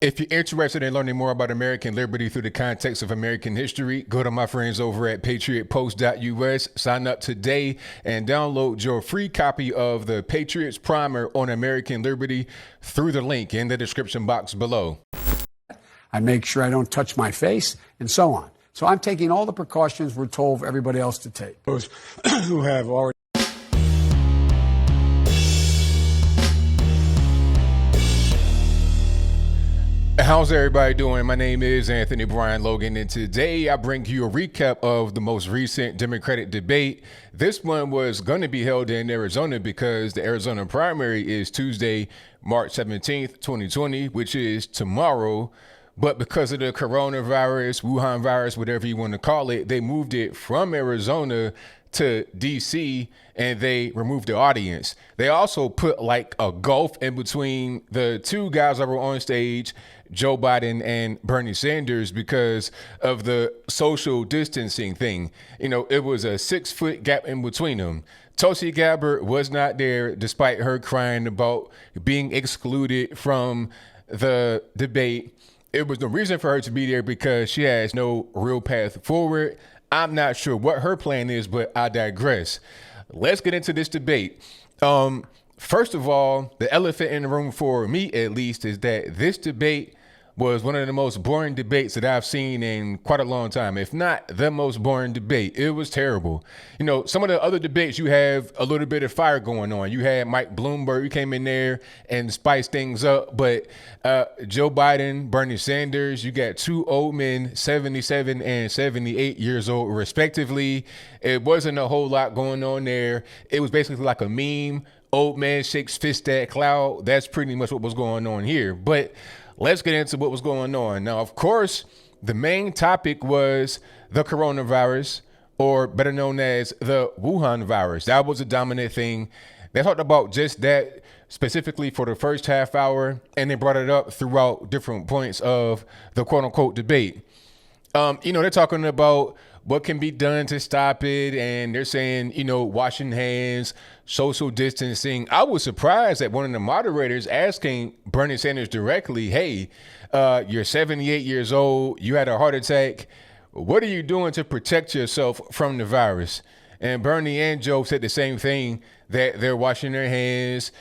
If you're interested in learning more about American liberty through the context of American history, go to my friends over at patriotpost.us, sign up today, and download your free copy of the Patriots Primer on American liberty through the link in the description box below. I make sure I don't touch my face and so on. So I'm taking all the precautions we're told everybody else to take. Those who have already. How's everybody doing? My name is Anthony Brian Logan, and today I bring you a recap of the most recent Democratic debate. This one was going to be held in Arizona because the Arizona primary is Tuesday, March 17th, 2020, which is tomorrow. But because of the coronavirus, Wuhan virus, whatever you want to call it, they moved it from Arizona to DC and they removed the audience. They also put like a gulf in between the two guys that were on stage, Joe Biden and Bernie Sanders, because of the social distancing thing. You know, it was a 6-foot gap in between them. Tulsi Gabbard was not there despite her crying about being excluded from the debate. It was no reason for her to be there because she has no real path forward. I'm not sure what her plan is, but I digress. Let's get into this debate. First of all, the elephant in the room for me, at least, is that this debate was one of the most boring debates that I've seen in quite a long time, if not the most boring debate. It was terrible. You know, some of the other debates, you have a little bit of fire going on. You had Mike Bloomberg, who came in there and spiced things up, but Joe Biden, Bernie Sanders, you got two old men, 77 and 78 years old, respectively. It wasn't a whole lot going on there. It was basically like a meme. Old man shakes fist at cloud. That's pretty much what was going on here. But let's get into what was going on. Now, of course, the main topic was the coronavirus, or better known as the Wuhan virus. That was a dominant thing. They talked about just that specifically for the first half hour, and they brought it up throughout different points of the quote unquote debate. They're talking about what can be done to stop it, and they're saying, washing hands, social distancing. I was surprised that one of the moderators asking Bernie Sanders directly, hey, you're 78 years old, you had a heart attack. What are you doing to protect yourself from the virus? And Bernie and Joe said the same thing, that they're washing their hands,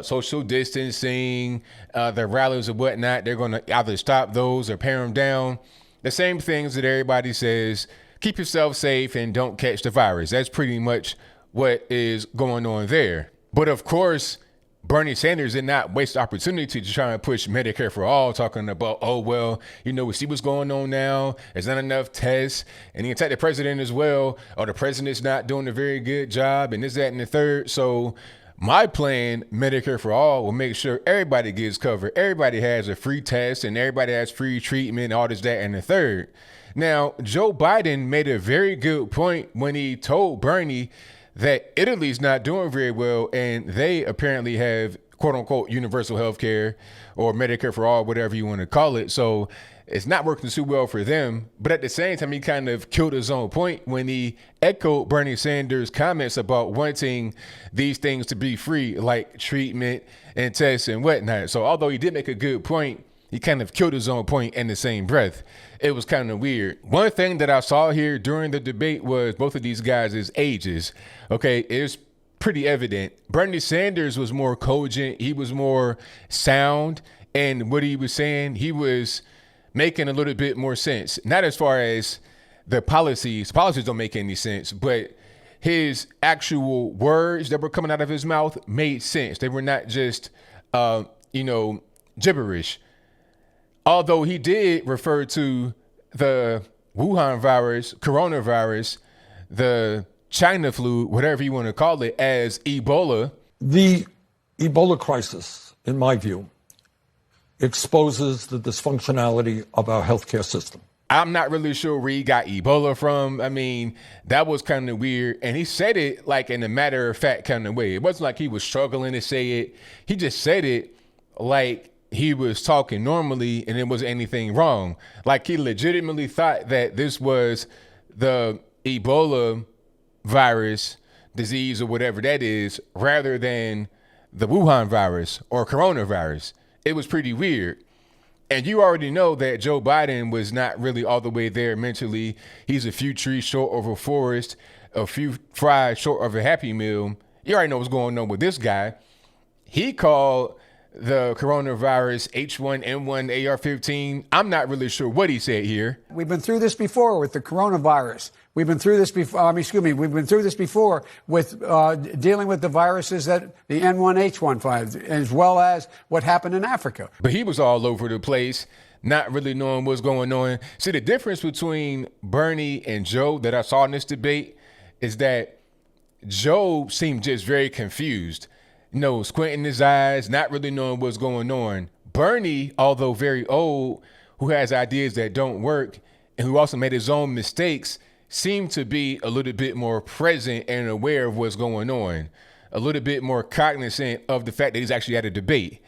social distancing, the rallies and whatnot. They're going to either stop those or pare them down. The same things that everybody says. Keep yourself safe and don't catch the virus. That's pretty much what is going on there. But of course, Bernie Sanders did not waste the opportunity to try and push Medicare for all, talking about, we see what's going on now. There's not enough tests. And he attacked the president as well. Or the president's not doing a very good job and this, that, and the third. So my plan, Medicare for all, will make sure everybody gets covered. Everybody has a free test and everybody has free treatment, all this, that, and the third. Now, Joe Biden made a very good point when he told Bernie that Italy's not doing very well and they apparently have quote unquote universal health care or Medicare for all, whatever you want to call it. So it's not working too well for them. But at the same time, he kind of killed his own point when he echoed Bernie Sanders' comments about wanting these things to be free, like treatment and tests and whatnot. So although he did make a good point, he kind of killed his own point in the same breath. It was kind of weird. One thing that I saw here during the debate was both of these guys' ages. Okay, it's pretty evident. Bernie Sanders was more cogent. He was more sound. And what he was saying, he was making a little bit more sense. Not as far as the policies. Policies don't make any sense, but his actual words that were coming out of his mouth made sense. They were not just, gibberish. Although he did refer to the Wuhan virus, coronavirus, the China flu, whatever you want to call it, as Ebola. The Ebola crisis, in my view, exposes the dysfunctionality of our healthcare system. I'm not really sure where he got Ebola from. I mean, that was kind of weird. And he said it like in a matter of fact kind of way. It wasn't like he was struggling to say it. He just said it like he was talking normally and it wasn't anything wrong. Like he legitimately thought that this was the Ebola virus disease or whatever that is, rather than the Wuhan virus or coronavirus. It was pretty weird. And you already know that Joe Biden was not really all the way there mentally. He's a few trees short of a forest, a few fries short of a Happy Meal. You already know what's going on with this guy. He called the coronavirus H1N1 AR-15. I'm not really sure what he said here. We've been through this before with the coronavirus. We've been through this before. We've been through this before with dealing with the viruses that the N1H15, as well as what happened in Africa. But he was all over the place, not really knowing what's going on. See, the difference between Bernie and Joe that I saw in this debate is that Joe seemed just very confused. Squinting his eyes, not really knowing what's going on. Bernie, although very old, who has ideas that don't work and who also made his own mistakes, seemed to be a little bit more present and aware of what's going on, a little bit more cognizant of the fact that he's actually at a debate.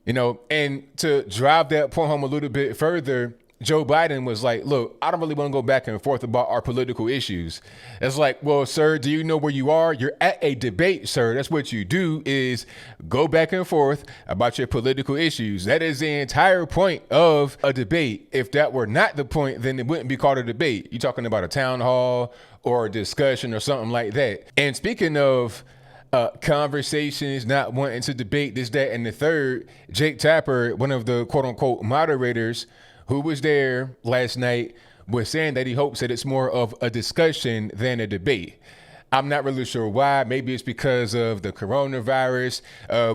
And to drive that point home a little bit further, Joe Biden was like, look, I don't really want to go back and forth about our political issues. It's like, well, sir, do you know where you are? You're at a debate, sir. That's what you do, is go back and forth about your political issues. That is the entire point of a debate. If that were not the point, then it wouldn't be called a debate. You're talking about a town hall or a discussion or something like that. And speaking of conversations, not wanting to debate this, that, and the third, Jake Tapper, one of the quote unquote moderators who was there last night, was saying that he hopes that it's more of a discussion than a debate. I'm not really sure why. Maybe it's because of the coronavirus.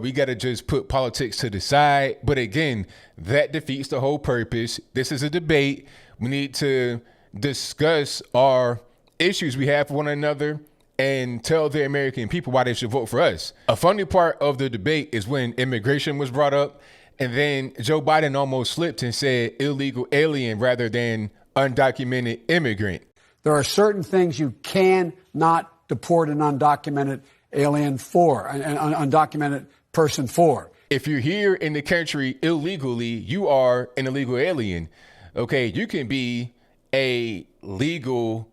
We got to just put politics to the side. But again, that defeats the whole purpose. This is a debate. We need to discuss our issues we have for one another and tell the American people why they should vote for us. A funny part of the debate is when immigration was brought up, and then Joe Biden almost slipped and said illegal alien rather than undocumented immigrant. There are certain things you cannot deport an undocumented alien for, an undocumented person for. If you're here in the country illegally, you are an illegal alien. Okay, you can be a legal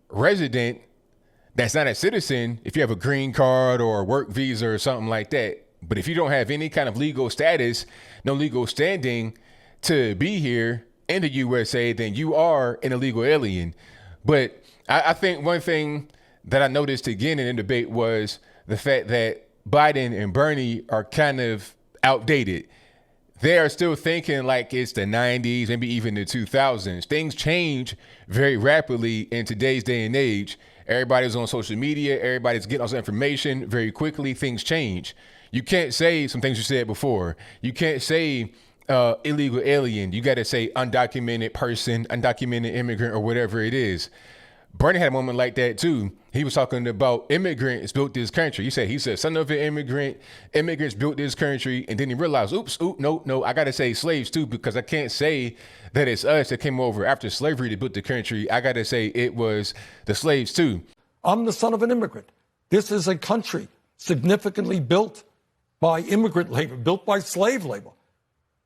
resident that's not a citizen if you have a green card or a work visa or something like that. But if you don't have any kind of legal status, no legal standing to be here in the USA, then you are an illegal alien. But I think one thing that I noticed again in the debate was the fact that Biden and Bernie are kind of outdated. They are still thinking like it's the 90s, maybe even the 2000s. Things change very rapidly in today's day and age. Everybody's on social media. Everybody's getting all this information very quickly. Things change. You can't say some things you said before. You can't say illegal alien. You got to say undocumented person, undocumented immigrant, or whatever it is. Bernie had a moment like that too. He was talking about immigrants built this country. He said, son of an immigrant, immigrants built this country. And then he realized, no, I got to say slaves too, because I can't say that it's us that came over after slavery to build the country. I got to say it was the slaves too. I'm the son of an immigrant. This is a country significantly built by immigrant labor, built by slave labor.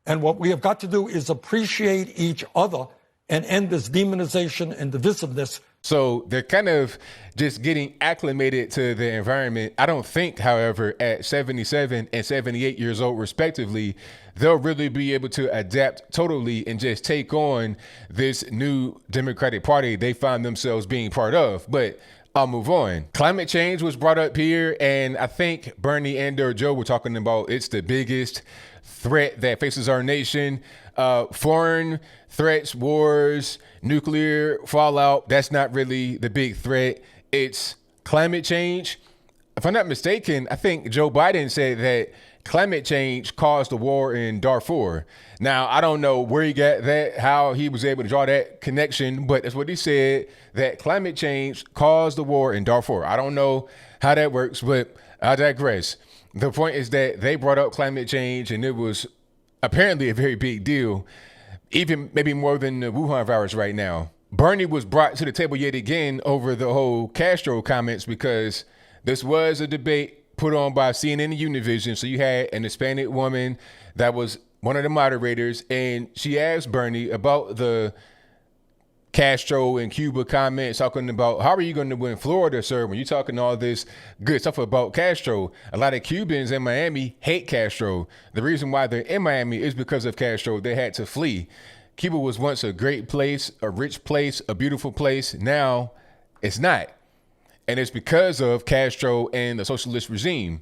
And what we have got to do is appreciate each other and end this demonization and divisiveness. So they're kind of just getting acclimated to the environment. I don't think, however, at 77 and 78 years old, respectively, they'll really be able to adapt totally and just take on this new Democratic Party they find themselves being part of. But I'll move on. Climate change was brought up here, and I think Bernie and Joe were talking about it's the biggest threat that faces our nation. Foreign threats, wars, nuclear fallout, that's not really the big threat. It's climate change. If I'm not mistaken, I think Joe Biden said that climate change caused the war in Darfur. Now, I don't know where he got that, how he was able to draw that connection, but that's what he said, that climate change caused the war in Darfur. I don't know how that works, but I digress. The point is that they brought up climate change, and it was apparently a very big deal, even maybe more than the Wuhan virus right now. Bernie was brought to the table yet again over the whole Castro comments, because this was a debate put on by CNN and Univision. So you had an Hispanic woman that was one of the moderators, and she asked Bernie about the Castro and Cuba comments talking about how are you going to win Florida, sir, when you're talking all this good stuff about Castro. A lot of Cubans in Miami hate Castro. The reason why they're in Miami is because of Castro. They had to flee. Cuba was once a great place, a rich place, a beautiful place. Now it's not. And it's because of Castro and the socialist regime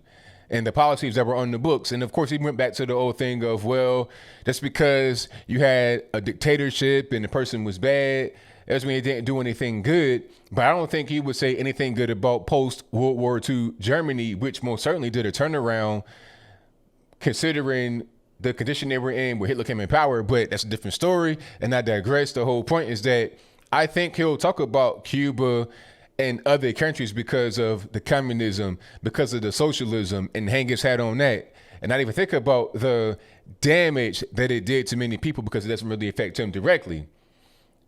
and the policies that were on the books. And of course, he went back to the old thing of, well, just because you had a dictatorship and the person was bad, doesn't mean he didn't do anything good. But I don't think he would say anything good about post-World War II Germany, which most certainly did a turnaround considering the condition they were in where Hitler came in power. But that's a different story. And I digress. The whole point is that I think he'll talk about Cuba and other countries because of the communism, because of the socialism, and hang his hat on that. And not even think about the damage that it did to many people because it doesn't really affect him directly.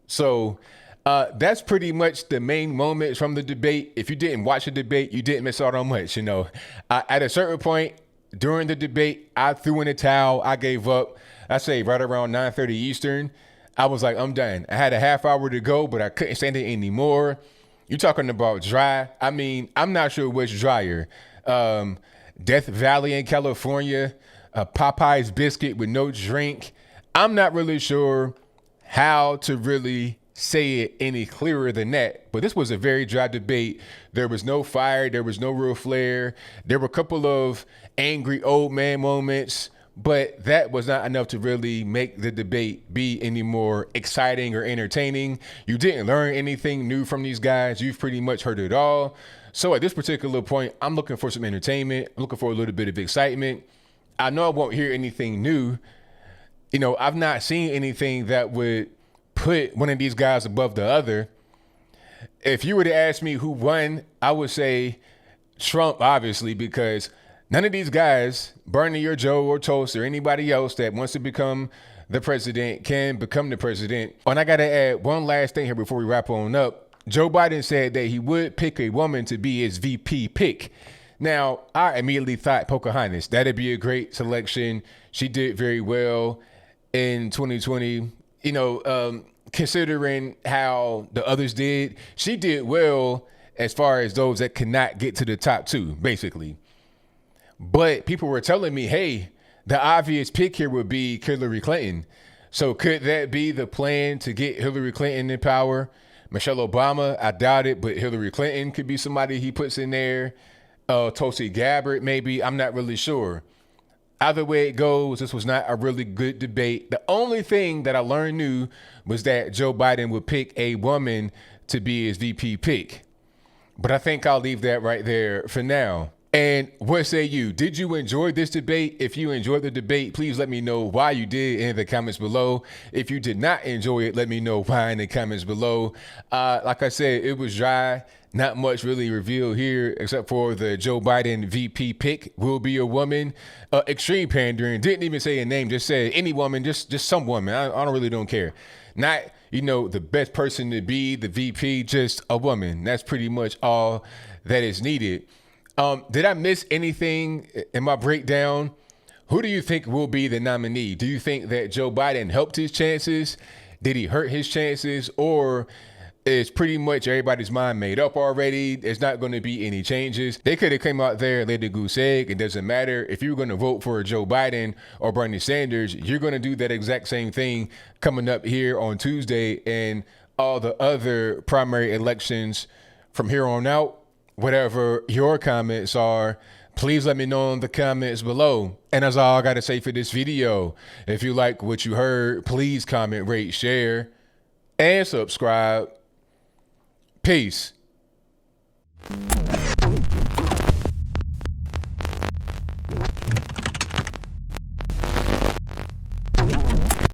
So that's pretty much the main moments from the debate. If you didn't watch the debate, you didn't miss out on much. You know, at a certain point during the debate, I threw in the towel. I gave up. I say right around 9:30 Eastern. I was like, I'm done. I had a half hour to go, but I couldn't stand it anymore. You're talking about dry. I mean, I'm not sure which drier. Death Valley in California, Popeye's biscuit with no drink. I'm not really sure how to really say it any clearer than that. But this was a very dry debate. There was no fire. There was no real flair. There were a couple of angry old man moments, but that was not enough to really make the debate be any more exciting or entertaining. You didn't learn anything new from these guys. You've pretty much heard it all. So at this particular point, I'm looking for some entertainment. I'm looking for a little bit of excitement. I know I won't hear anything new. You know, I've not seen anything that would put one of these guys above the other. If you were to ask me who won, I would say Trump, obviously, because none of these guys, Bernie or Joe or Toast or anybody else that wants to become the president can become the president. And I got to add one last thing here before we wrap on up. Joe Biden said that he would pick a woman to be his VP pick. Now, I immediately thought Pocahontas. That'd be a great selection. She did very well in 2020. You know, considering how the others did, she did well as far as those that could not get to the top two, basically. But people were telling me, hey, the obvious pick here would be Hillary Clinton. So could that be the plan to get Hillary Clinton in power? Michelle Obama, I doubt it, but Hillary Clinton could be somebody he puts in there. Tulsi Gabbard, maybe. I'm not really sure. Either way it goes, this was not a really good debate. The only thing that I learned new was that Joe Biden would pick a woman to be his VP pick. But I think I'll leave that right there for now. And what say you? Did you enjoy this debate? If you enjoyed the debate, please let me know why you did in the comments below. If you did not enjoy it, let me know why in the comments below. Like I said, it was dry. Not much really revealed here except for the Joe Biden VP pick will be a woman. Extreme pandering. Didn't even say a name. Just said any woman, just some woman. I don't care. Not, you know, the best person to be the VP, just a woman. That's pretty much all that is needed. Did I miss anything in my breakdown? Who do you think will be the nominee? Do you think that Joe Biden helped his chances? Did he hurt his chances? Or is pretty much everybody's mind made up already? There's not going to be any changes. They could have come out there and laid the goose egg. It doesn't matter. If you're going to vote for Joe Biden or Bernie Sanders, you're going to do that exact same thing coming up here on Tuesday and all the other primary elections from here on out. Whatever your comments are, please let me know in the comments below. And that's all I got to say for this video. If you like what you heard, please comment, rate, share, and subscribe. Peace.